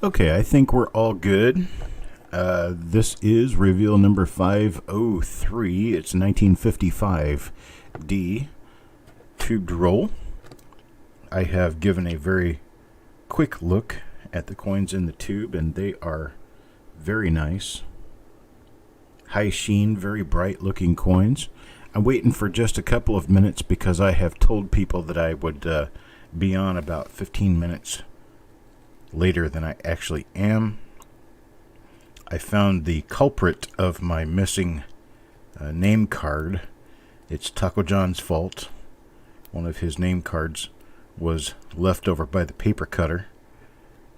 Okay, I think we're all good. This is reveal number 503. It's 1955 D tubed roll. I have given a very quick look at the coins in the tube, and they are very nice. High sheen, very bright looking coins. I'm waiting for just a couple of minutes because I have told people that I would be on about 15 minutes later than I actually am. I found the culprit of my missing name card. It's Taco John's fault. One of his name cards was left over by the paper cutter,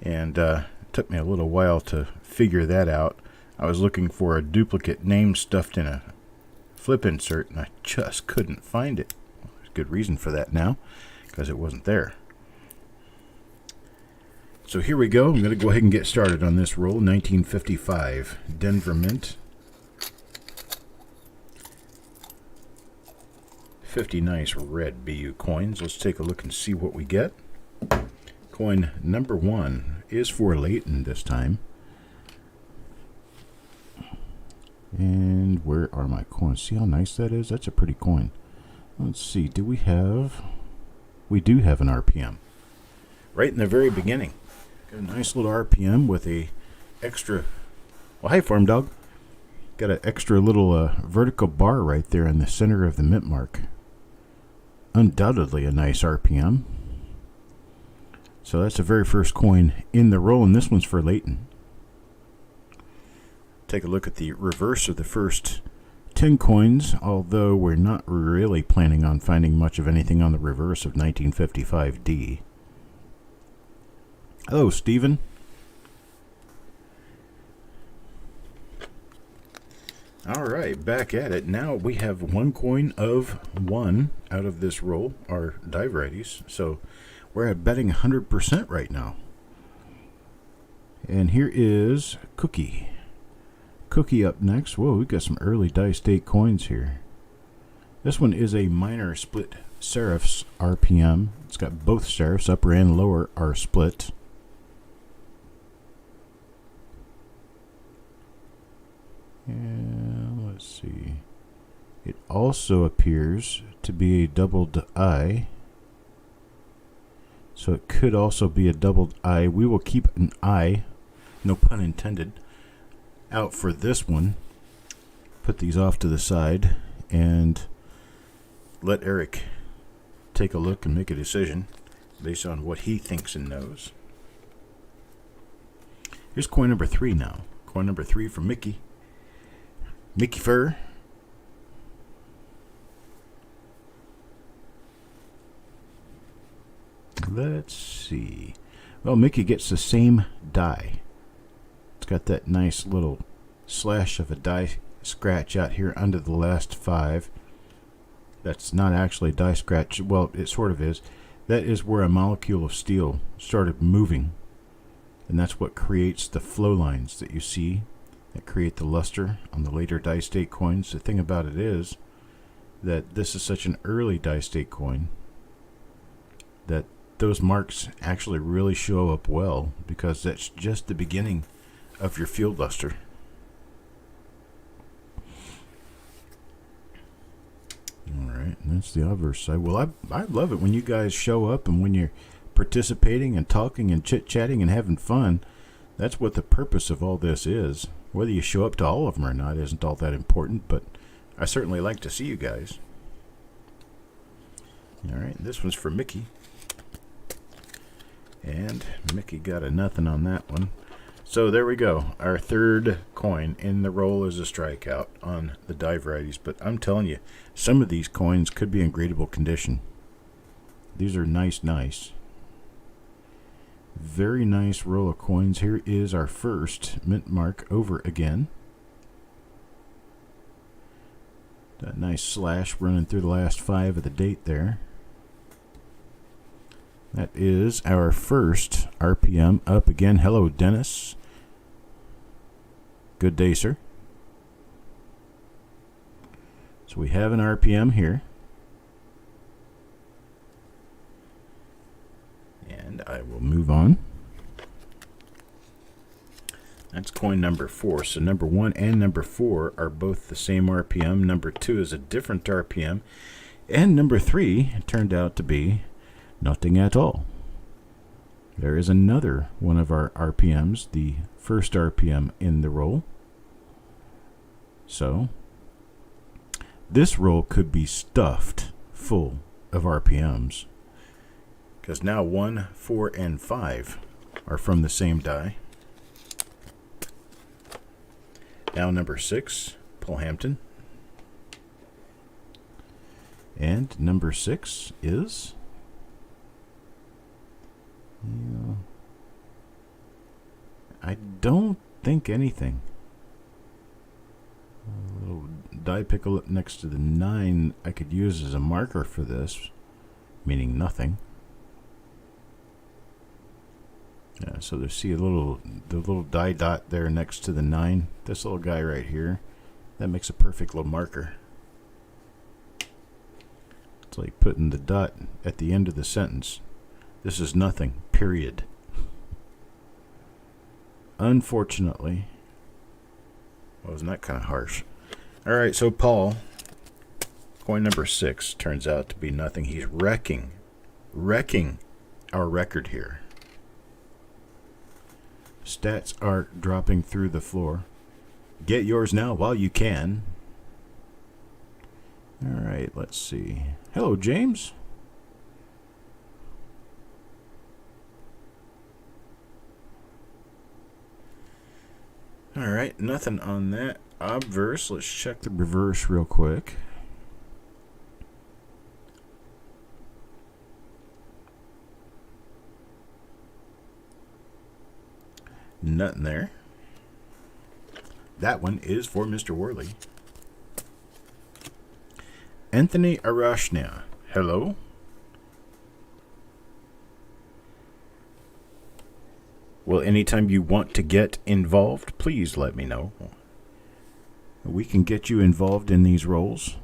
and it took me a little while to figure that out. I was looking for a duplicate name stuffed in a flip insert, and I just couldn't find it. There's good reason for that now, because it wasn't there. So here we go. I'm going to go ahead and get started on this roll. 1955 Denver Mint. 50 nice red BU coins. Let's take a look and see what we get. Coin number 1 is for Leighton this time. And where are my coins? See how nice that is? That's a pretty coin. Let's see. Do we have... We do have an RPM. Right in the very beginning. Got a nice little RPM with a extra... Well, hi, Farm Dog. Got an extra little vertical bar right there in the center of the mint mark. Undoubtedly a nice RPM. So that's the very first coin in the roll, and this one's for Leighton. Take a look at the reverse of the first 10 coins, although we're not really planning on finding much of anything on the reverse of 1955D. Hello, Stephen. All right, back at it. Now we have one coin of 1 out of this roll, our die varieties. So we're at betting 100% right now. And here is Cookie. Cookie up next. Whoa, we've got some early die state coins here. This one is a minor split serifs RPM. It's got both serifs, upper and lower, are split. And let's see. It also appears to be a doubled I. So it could also be a doubled I. We will keep an I, no pun intended, out for this one. Put these off to the side and let Eric take a look and make a decision based on what he thinks and knows. Here's coin number 3 now. Coin number 3 for Mickey. Mickey Fur. Let's see. Well, Mickey gets the same die. It's got that nice little slash of a die scratch out here under the last 5. That's not actually a die scratch. Well, it sort of is. That is where a molecule of steel started moving. And that's what creates the flow lines that you see that create the luster on the later die state coins. The thing about it is that this is such an early die state coin that those marks actually really show up well, because that's just the beginning of your field luster. Alright, and that's the obverse side. Well, I love it when you guys show up and when you're participating and talking and chit-chatting and having fun. That's what the purpose of all this is. Whether you show up to all of them or not isn't all that important, but I certainly like to see you guys. Alright, this one's for Mickey. And Mickey got a nothing on that one. So there we go. Our third coin in the roll is a strikeout on the die varieties. But I'm telling you, some of these coins could be in gradable condition. These are nice. Very nice roll of coins. Here is our first mint mark over again. That nice slash running through the last 5 of the date there. That is our first RPM up again. Hello, Dennis. Good day, sir. So we have an RPM here. And I will move on. That's coin number 4. So number 1 and number 4 are both the same RPM. Number 2 is a different RPM. And number 3 turned out to be nothing at all. There is another one of our RPMs, the first RPM in the roll. So this roll could be stuffed full of RPMs, because now 1, 4, and 5 are from the same die. Now number 6, Polhampton. And number 6 is... I don't think anything. A little die pickle next to the 9 I could use as a marker for this, meaning nothing. Yeah, so there, see the little die dot there next to the 9. This little guy right here, that makes a perfect little marker. It's like putting the dot at the end of the sentence. This is nothing, period. Unfortunately. Wasn't that kind of harsh? Alright, so Paul, coin number 6 turns out to be nothing. He's wrecking our record here. Stats are dropping through the floor. Get yours now while you can. Alright, let's see. Hello, James. Alright, nothing on that obverse. Let's check the reverse real quick. Nothing there. That one is for Mr. Worley. Anthony Arashnia. Hello. Well, anytime you want to get involved, please let me know. We can get you involved in these rolls.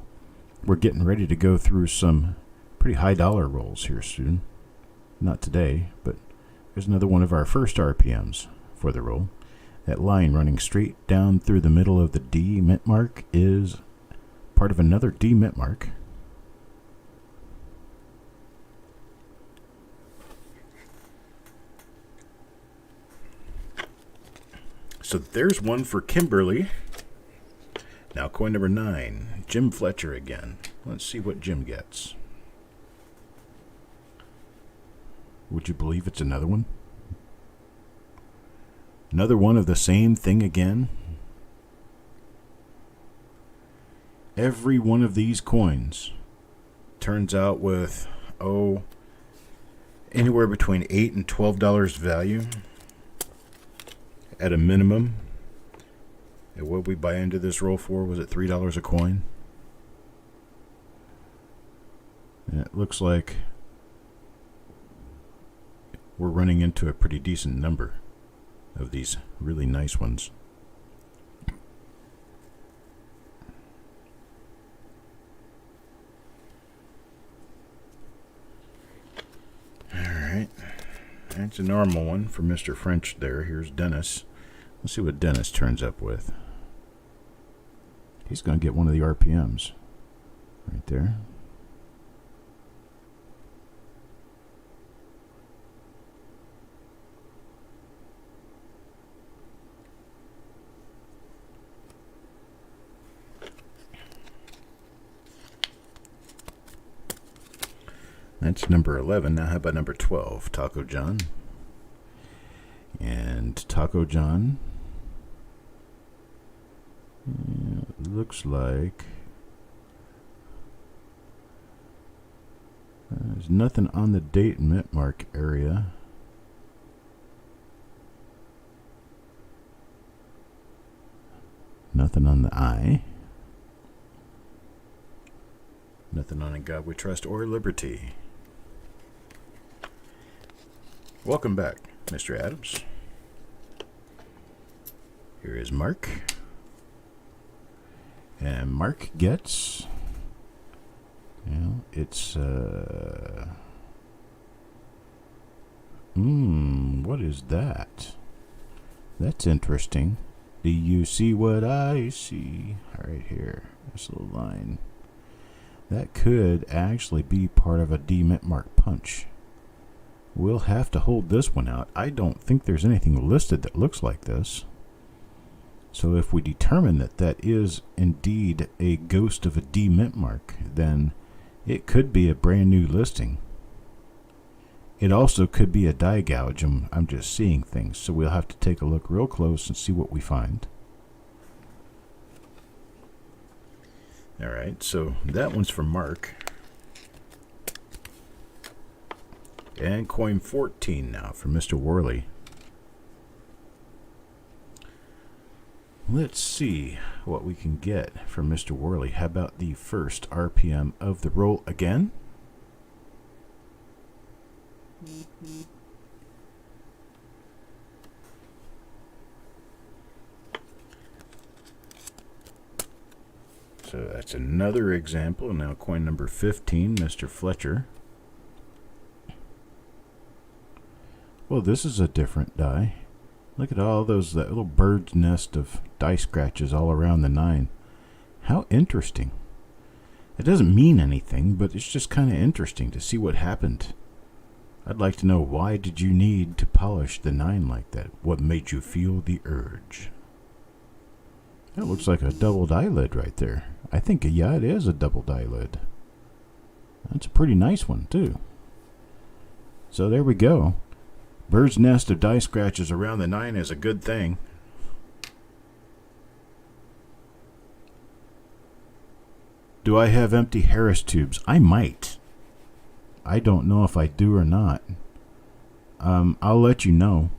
We're getting ready to go through some pretty high dollar rolls here soon. Not today, but there's another one of our first RPMs for the roll. That line running straight down through the middle of the D mint mark is part of another D mint mark. So there's one for Kimberly. Now coin number 9, Jim Fletcher again. Let's see what Jim gets. Would you believe it's another one? Another one of the same thing again. Every one of these coins turns out with, anywhere between $8 and $12 value. At a minimum. And what we buy into this roll for, was it $3 a coin? And it looks like we're running into a pretty decent number of these really nice ones. Alright. That's a normal one for Mr. French there. Here's Dennis. Let's see what Dennis turns up with. He's going to get one of the RPMs right there. That's number 11. Now how about number 12, Taco John? And Taco John, looks like there's nothing on the date and mint mark area. Nothing on the I. Nothing on In God We Trust or Liberty. Welcome back, Mr. Adams. Here is Mark. And Mark gets, it's, what is that? That's interesting. Do you see what I see? Right here. This little line. That could actually be part of a D mint mark punch. We'll have to hold this one out. I don't think there's anything listed that looks like this. So if we determine that that is indeed a ghost of a D mint mark, then it could be a brand new listing. It also could be a die gouge. I'm just seeing things, so we'll have to take a look real close and see what we find. All right, so that one's from Mark. And coin 14 now from Mr. Worley. Let's see what we can get from Mr. Worley. How about the first RPM of the roll again? So that's another example. Now coin number 15, Mr. Fletcher. Well, this is a different die. Look at all those, that little bird's nest of die scratches all around the 9. How interesting. It doesn't mean anything, but it's just kind of interesting to see what happened. I'd like to know, why did you need to polish the 9 like that? What made you feel the urge? That looks like a double die lid right there. I think, yeah, it is a double die lid. That's a pretty nice one, too. So there we go. Bird's nest of die scratches around the 9 is a good thing. Do I have empty Harris tubes? I might. I don't know if I do or not. I'll let you know.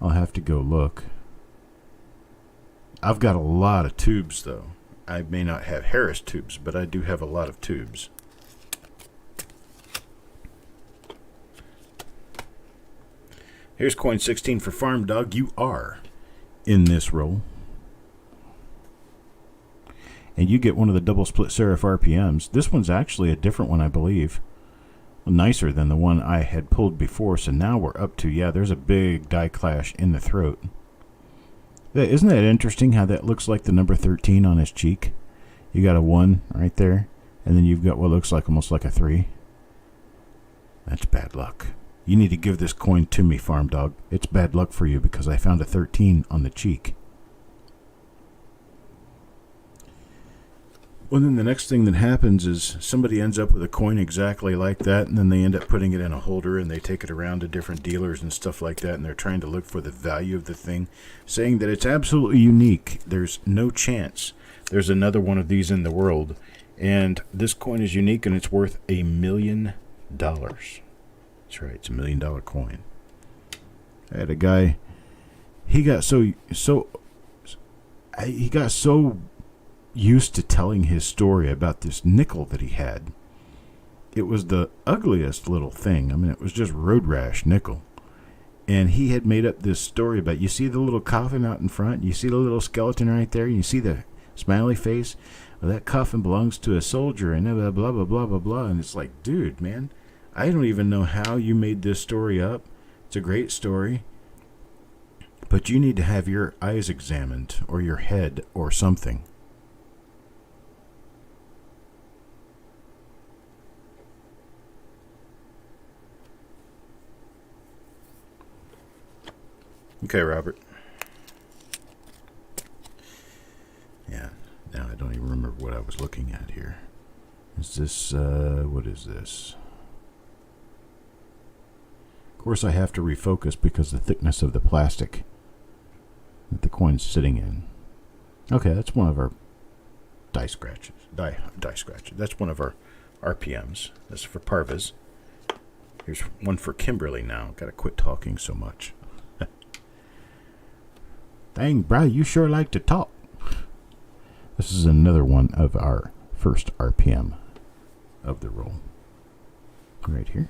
I'll have to go look. I've got a lot of tubes, though. I may not have Harris tubes, but I do have a lot of tubes. Here's coin 16 for Farm Dog. You are in this roll. And you get one of the double split serif RPMs. This one's actually a different one, I believe. Nicer than the one I had pulled before. So now we're up to, yeah, there's a big die clash in the throat. Isn't that interesting how that looks like the number 13 on his cheek? You got a 1 right there. And then you've got what looks like almost like a 3. That's bad luck. You need to give this coin to me, Farm Dog. It's bad luck for you because I found a 13 on the cheek. Well, then the next thing that happens is somebody ends up with a coin exactly like that, and then they end up putting it in a holder, and they take it around to different dealers and stuff like that, and they're trying to look for the value of the thing, saying that it's absolutely unique. There's no chance there's another one of these in the world, and this coin is unique, and it's worth $1 million. That's right, it's $1 million coin. I had a guy, he got so used to telling his story about this nickel that he had. It was the ugliest little thing. I mean, it was just road rash nickel. And he had made up this story about, you see the little coffin out in front? You see the little skeleton right there? You see the smiley face? Well, that coffin belongs to a soldier, and blah, blah, blah, blah, blah, blah. And it's like, dude, man, I don't even know how you made this story up. It's a great story. But you need to have your eyes examined, or your head, or something. Okay, Robert. Yeah, now I don't even remember what I was looking at here. Is this, what is this? Of course I have to refocus because of the thickness of the plastic that the coin's sitting in. Okay, that's one of our die scratches. Die scratches. That's one of our RPMs. That's for Parvas. Here's one for Kimberly now. Gotta quit talking so much. Dang, bro, you sure like to talk. This is another one of our first RPM of the roll. Right here.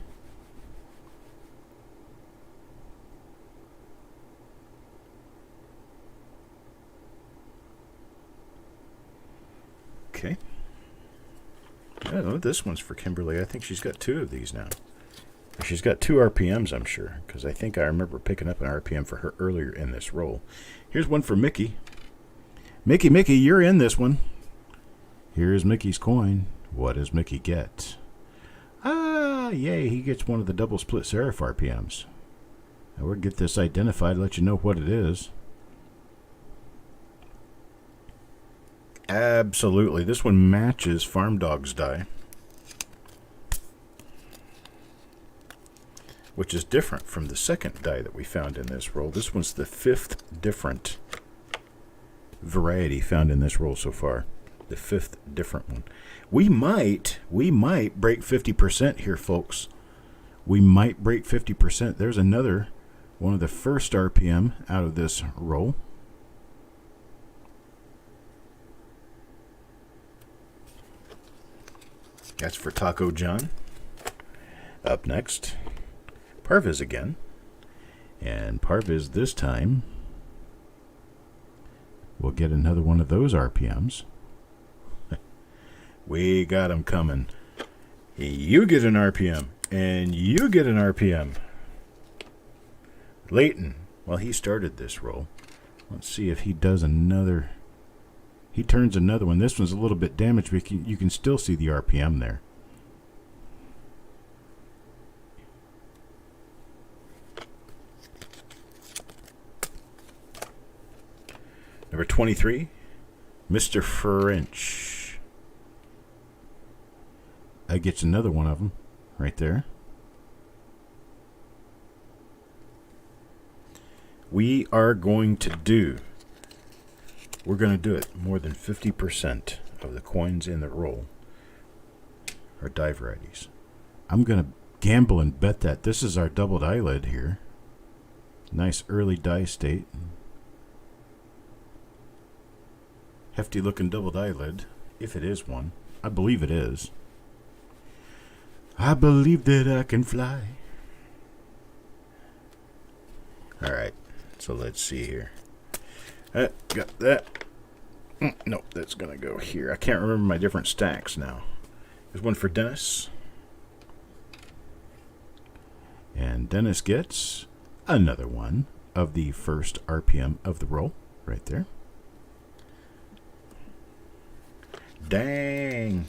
Okay. Oh, this one's for Kimberly. I think she's got 2 of these now. She's got 2 RPMs, I'm sure, because I think I remember picking up an RPM for her earlier in this roll. Here's one for Mickey. Mickey, you're in this one. Here's Mickey's coin. What does Mickey get? Ah, yay, he gets one of the double split serif RPMs. Now we'll get this identified, let you know what it is. Absolutely. This one matches Farm Dog's die, which is different from the second die that we found in this roll. This one's the 5th different variety found in this roll so far. The 5th different one. We might break 50% here, folks. We might break 50%. There's another one of the first RPM out of this roll. That's for Taco John. Up next, Parviz again. And Parviz this time will get another one of those RPMs. We got them coming. You get an RPM, and you get an RPM. Leighton, well, he started this roll. Let's see if he does another. He turns another one. This one's a little bit damaged, but you can still see the RPM there. Number 23, Mr. French. That gets another one of them right there. We're going to do it. More than 50% of the coins in the roll are die varieties. I'm going to gamble and bet that this is our doubled eyelid here. Nice early die state. Hefty looking doubled eyelid, if it is one. I believe it is. I believe that I can fly. Alright, so let's see here. Got that. Nope, that's going to go here. I can't remember my different stacks now. There's one for Dennis. And Dennis gets another one of the first RPM of the roll right there. Dang.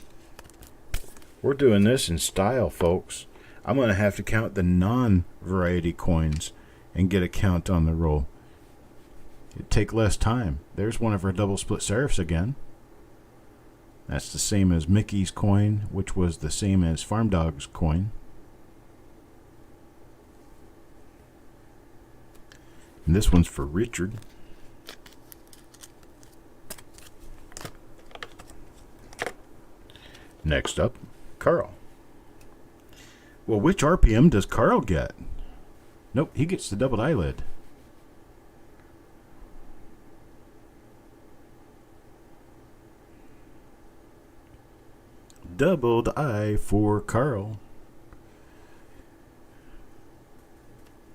We're doing this in style, folks. I'm going to have to count the non-variety coins and get a count on the roll. It'd take less time. There's one of our double split serifs again. That's the same as Mickey's coin, which was the same as Farm Dog's coin. And this one's for Richard. Next up, Carl. Well, which RPM does Carl get? Nope, he gets the doubled eyelid. Doubled eye for Carl.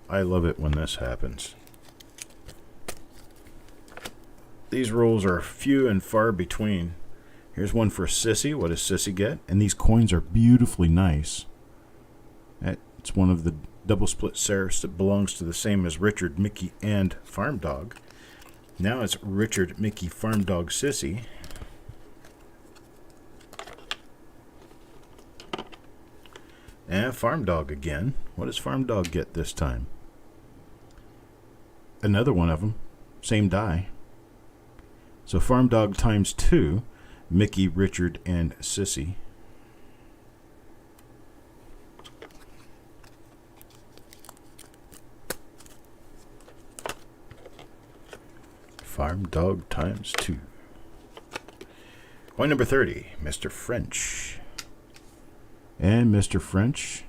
I love it when this happens. These rolls are few and far between. Here's one for Sissy. What does Sissy get? And these coins are beautifully nice. It's one of the double split serifs that belongs to the same as Richard, Mickey, and Farm Dog. Now it's Richard, Mickey, Farm Dog, Sissy. And Farm Dog again. What does Farm Dog get this time? Another one of them. Same die. So Farm Dog times 2. Mickey, Richard, and Sissy. Farm Dog times 2. Coin number 30, Mr. French. And Mr. French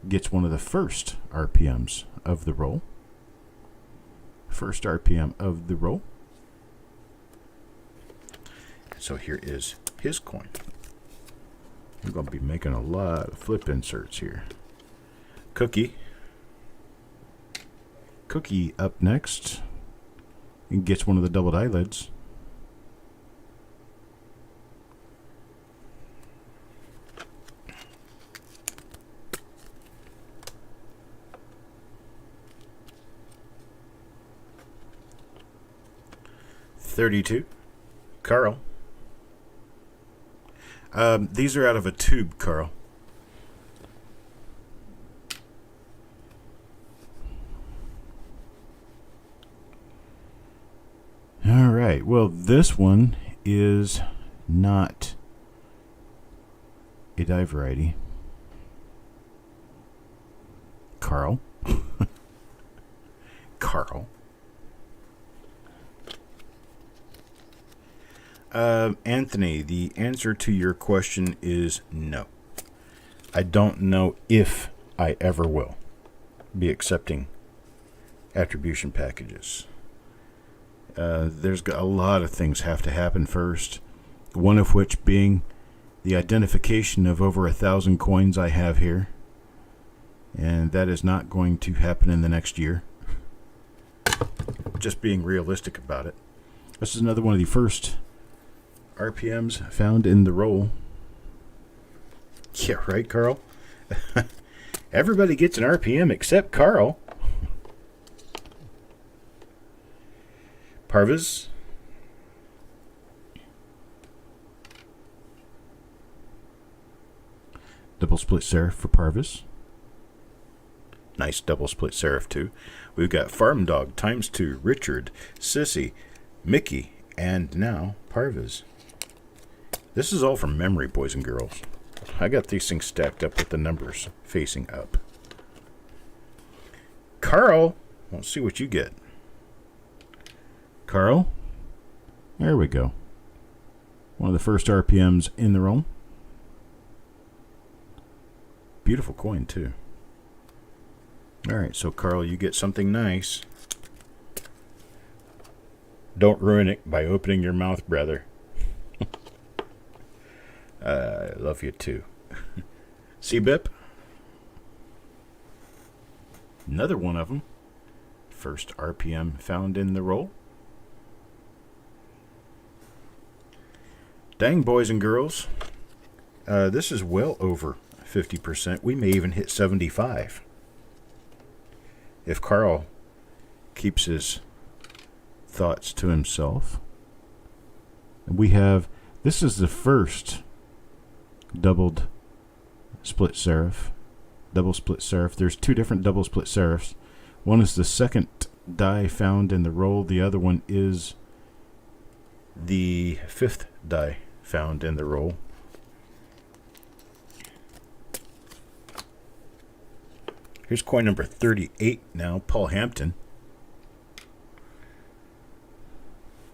gets one of the first RPMs of the roll. First RPM of the roll. So here is his coin. I'm going to be making a lot of flip inserts here. Cookie up next. And gets one of the doubled eyelids. 32. Carl. These are out of a tube, Carl. All right. Well, this one is not a die variety. Carl. Carl. Anthony, the answer to your question is no. I don't know if I ever will be accepting attribution packages. There's a lot of things have to happen first, one of which being the identification of over 1,000 coins I have here, and that is not going to happen in the next year. Just being realistic about it. This is another one of the first RPMs found in the roll. Yeah, right, Carl? Everybody gets an RPM except Carl. Parvis. Double split serif for Parvis. Nice double split serif too. We've got Farm Dog ×2, Richard, Sissy, Mickey, and now Parvis. This is all from memory, boys and girls. I got these things stacked up with the numbers facing up. Carl, let's see what you get. Carl, there we go. One of the first RPMs in the roll. Beautiful coin too. All right, so Carl, you get something nice. Don't ruin it by opening your mouth, brother. I love you too. CBIP. Another one of them. First RPM found in the roll. Dang, boys and girls. This is well over 50%. We may even hit 75. If Carl keeps his thoughts to himself. And we have, this is the first doubled split serif. Double split serif. There's two different double split serifs. One is the second die found in the roll. The other one is the fifth die found in the roll. Here's coin number 38 now, Paul Hampton.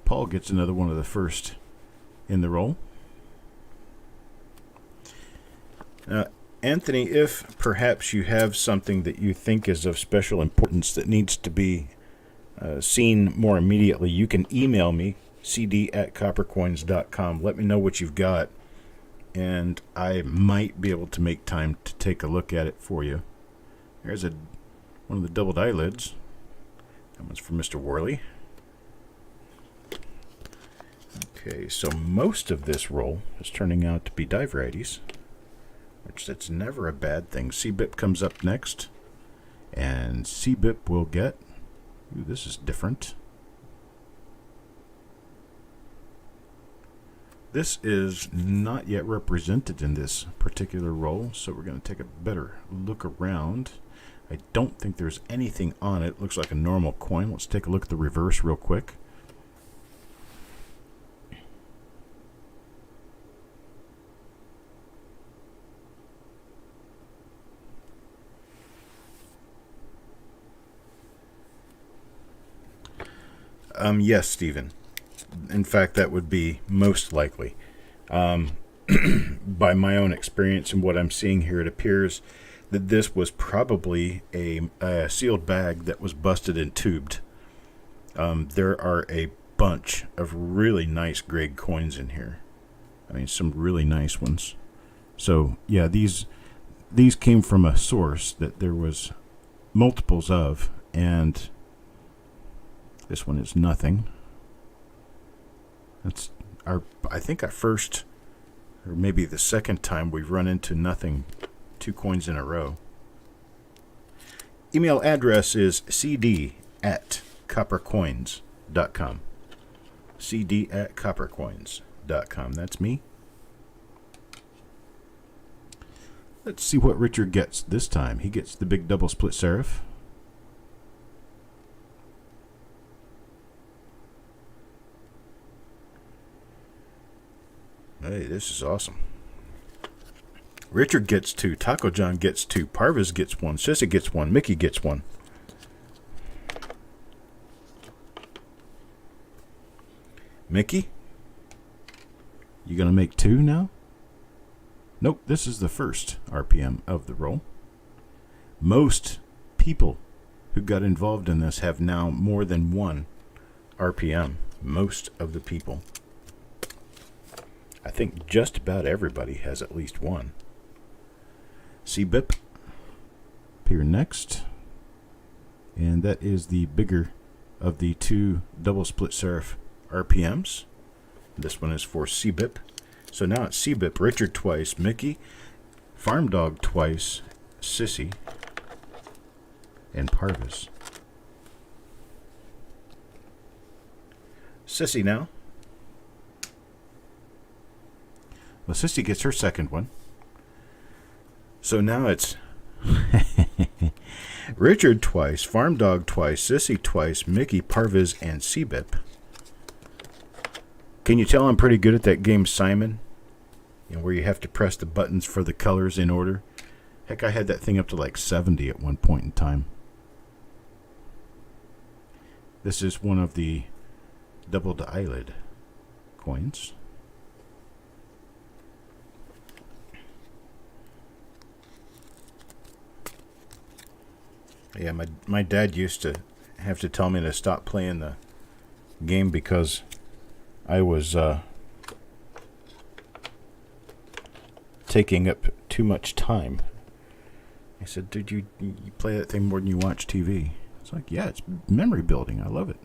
Paul gets another one of the first in the roll. Anthony, if perhaps you have something that you think is of special importance that needs to be seen more immediately, you can email me, cd@coppercoins.com. Let me know what you've got, and I might be able to make time to take a look at it for you. There's one of the doubled eyelids. That one's for Mr. Worley. Okay, so most of this roll is turning out to be die varieties, which that's never a bad thing. CBIP comes up next, and CBIP will get, ooh, this is different. This is not yet represented in this particular roll, so we're going to take a better look around. I don't think there's anything on it. Looks like a normal coin. Let's take a look at the reverse real quick. Yes, Stephen. In fact, that would be most likely. By my own experience and what I'm seeing here, it appears that this was probably a sealed bag that was busted and tubed. There are a bunch of really nice grade coins in here. I mean, some really nice ones. So, yeah, these came from a source that there was multiples of, and this one is nothing. That's I think our first, or maybe the second time we've run into nothing, 2 coins in a row. Email address is cd@coppercoins.com. cd@coppercoins.com. That's me. Let's see what Richard gets this time. He gets the big double split serif. Hey, this is awesome. Richard gets 2, Taco John gets 2, Parvis gets 1, Sissy gets 1, Mickey gets 1. Mickey? You gonna make 2 now? Nope, this is the first RPM of the roll. Most people who got involved in this have now more than 1 RPM. Most of the people. I think just about everybody has at least 1. CBIP appear next. And that is the bigger of the 2 double split serif RPMs. This one is for CBIP. So now it's CBIP, Richard twice, Mickey, Farm Dog twice, Sissy, and Parvis. Sissy now. Well, Sissy gets her second one. So now it's Richard twice, Farm Dog twice, Sissy twice, Mickey, Parvis, and CBIP. Can you tell I'm pretty good at that game, Simon? You know, where you have to press the buttons for the colors in order. Heck, I had that thing up to like 70 at one point in time. This is one of the doubled eyelid coins. Yeah, my dad used to have to tell me to stop playing the game because I was taking up too much time. He said, "Dude, you play that thing more than you watch TV." It's like, yeah, it's memory building. I love it.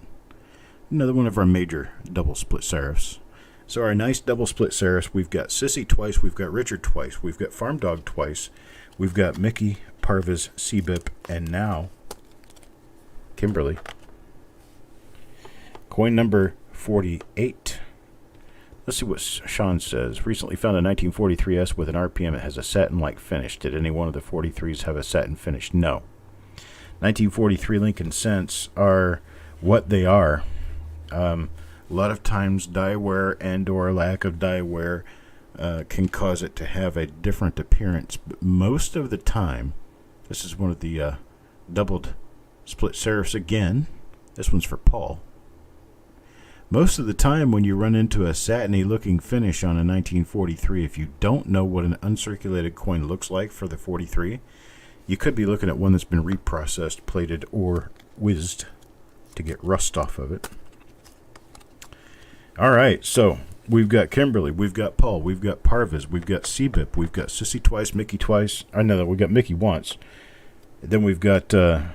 Another one of our major double split serifs. So our nice double split serifs, we've got Sissy twice, we've got Richard twice, we've got Farm Dog twice, we've got Mickey, Parvis, CBIP, and now Kimberly. Coin number 48. Let's see what Sean says. Recently found a 1943S with an RPM that has a satin-like finish. Did any one of the 43s have a satin finish? No. 1943 Lincoln Cents are what they are. A lot of times die wear and or lack of die wear can cause it to have a different appearance. But most of the time, this is one of the doubled split serifs again. This one's for Paul. Most of the time when you run into a satiny looking finish on a 1943, if you don't know what an uncirculated coin looks like for the 43, you could be looking at one that's been reprocessed, plated, or whizzed to get rust off of it. All right, so we've got Kimberly, we've got Paul, we've got Parvis, we've got CBIP, we've got Sissy twice, Mickey twice. I know that we got Mickey once. Then we've got I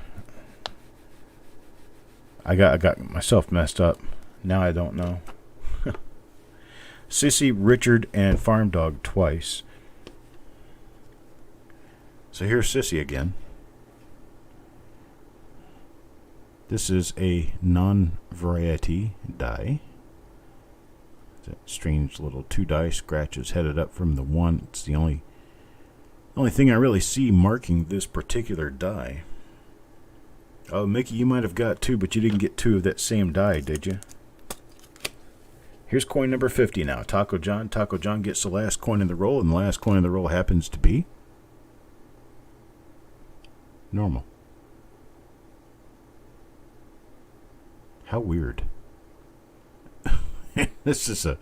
got myself messed up. Now I don't know. Sissy, Richard, and Farm Dog twice. So here's Sissy again. This is a non-variety die. That strange little 2-die scratches headed up from the 1. It's the only thing I really see marking this particular die. Oh, Mickey, you might have got 2, but you didn't get 2 of that same die, did you? Here's coin number 50 now. Taco John. Taco John gets the last coin in the roll, and the last coin in the roll happens to be normal. How weird. This is a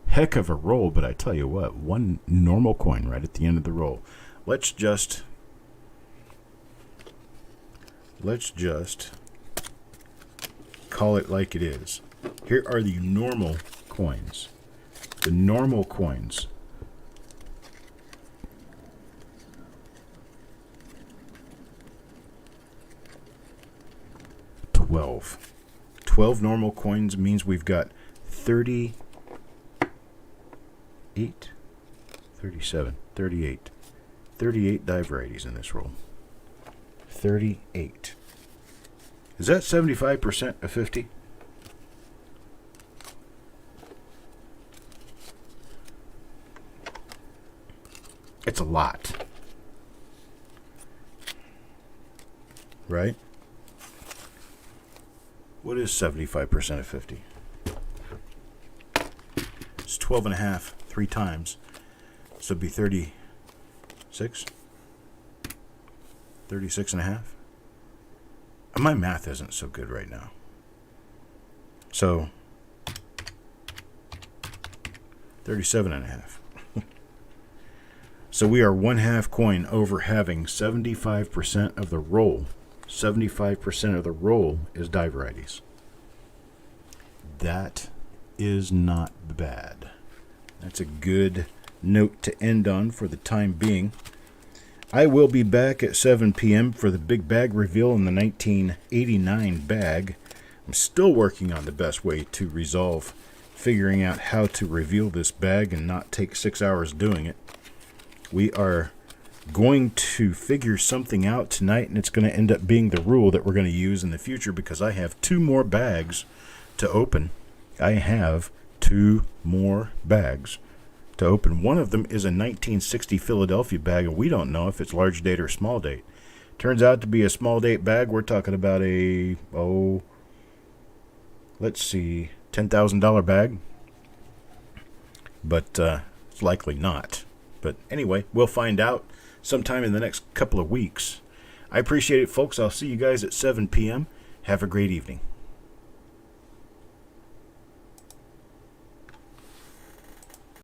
heck of a roll, but I tell you what, one normal coin right at the end of the roll. Let's just call it like it is. Here are the normal coins. The normal coins. $12 normal coins means we've got 38 die varieties in this roll. 38. Is that 75% of 50? It's a lot. Right? What is 75% of 50? It's 12 and a half, 3 times. So it'd be 36? 36 and a half? My math isn't so good right now. So 37 and a half. So we are 1/2 coin over having 75% of the roll. 75% of the roll is die varieties. That is not bad. That's a good note to end on for the time being. I will be back at 7 p.m. for the big bag reveal in the 1989 bag. I'm still working on the best way to resolve figuring out how to reveal this bag and not take 6 hours doing it. We are going to figure something out tonight, and it's going to end up being the rule that we're going to use in the future because I have 2 more bags to open. I have 2 more bags to open. One of them is a 1960 Philadelphia bag, and we don't know if it's large date or small date. Turns out to be a small date bag. We're talking about a, let's see, $10,000 bag. But it's likely not. But anyway, we'll find out sometime in the next couple of weeks. I appreciate it, folks. I'll see you guys at 7 p.m. Have a great evening.